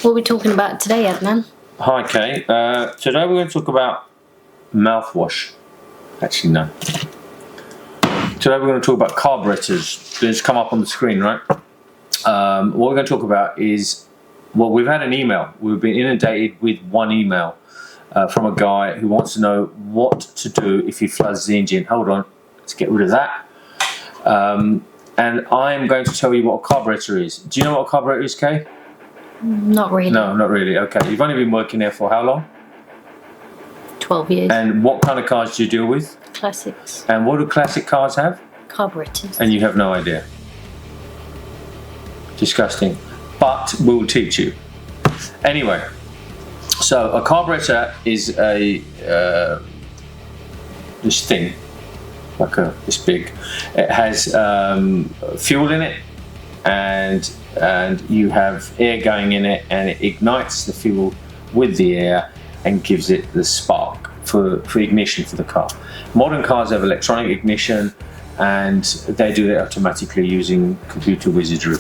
What are we talking about today, Adnan? Hi, Kay. Today we're going to talk about mouthwash. Actually, no. Today we're going to talk about carburettors. It's come up on the screen, right? What we're going to talk about is, well, we've had an email. We've been inundated with one email from a guy who wants to know what to do if he floods the engine. Hold on, let's get rid of that. And I'm going to tell you what a carburetor is. Do you know what a carburetor is, Kay? Not really. No, not really. Okay, you've only been working there for how long? 12 years. And what kind of cars do you deal with? Classics. And what do classic cars have? Carburettors. And you have no idea. Disgusting. But we'll teach you. Anyway, so a carburetor is this thing, like this big. It has fuel in it, and you have air going in it, and it ignites the fuel with the air and gives it the spark for ignition for the car. Modern cars have electronic ignition, and they do it automatically using computer wizardry.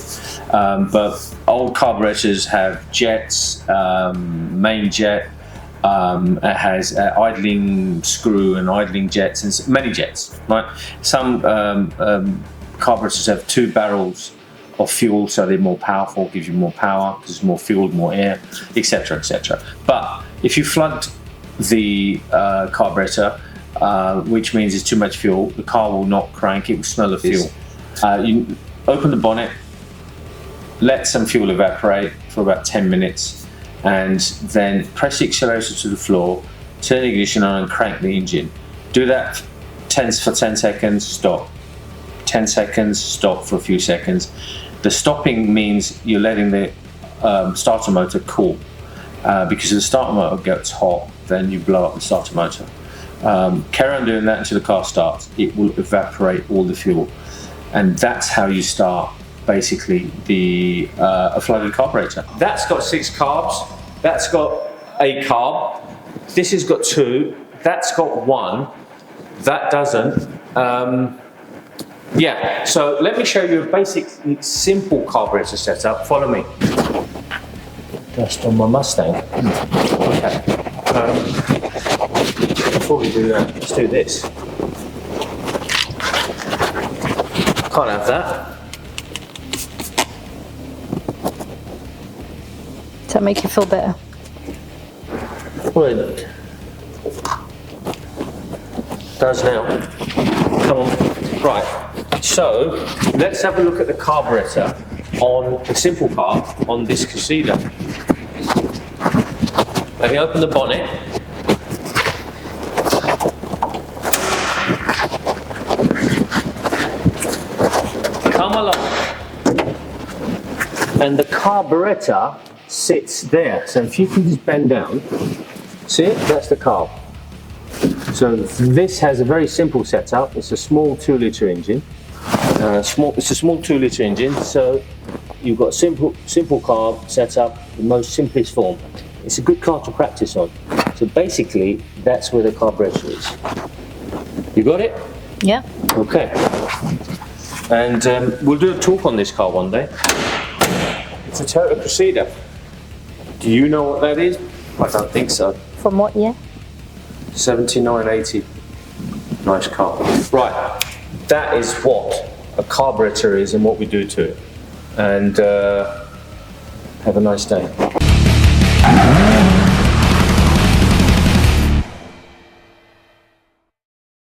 But old carburetors have jets, main jet. It has idling screw and idling jets and many jets. Right? Some carburetors have 2 barrels of fuel, so they're more powerful, gives you more power because there's more fuel, more air, etc., etc. But if you flood the carburetor, which means it's too much fuel, the car will not crank, it will smell of fuel. You open the bonnet, let some fuel evaporate for about 10 minutes, and then press the accelerator to the floor, turn the ignition on and crank the engine. Do that for 10 seconds, stop. 10 seconds, stop for a few seconds. The stopping means you're letting the starter motor cool. Because if the starter motor gets hot, then you blow up the starter motor. Carry on doing that until the car starts. It will evaporate all the fuel, and that's how you start basically a flooded carburetor. That's got 6 carbs. That's got a carb. This has got 2. That's got 1. That doesn't. Yeah. So let me show you a basic, simple carburetor setup. Follow me. Dust on my Mustang. Okay. Before we do that, let's do this. Can't have that. Does that make you feel better? Well, it does now. Come on. Right. So let's have a look at the carburetor on a simple car on this Casida. Let me open the bonnet. Come along. And the carburetor sits there. So if you can just bend down, see it? That's the carb. So this has a very simple setup. It's a small 2-litre engine. It's a small 2-litre engine. So you've got simple carb setup, the most simplest form. It's a good car to practice on. So basically, that's where the carburetor is. You got it? Yeah. Okay. And we'll do a talk on this car one day. It's a Toyota Cressida. Do you know what that is? I don't think so. From what year? 79, 80. Nice car. Right. That is what a carburetor is and what we do to it. And have a nice day.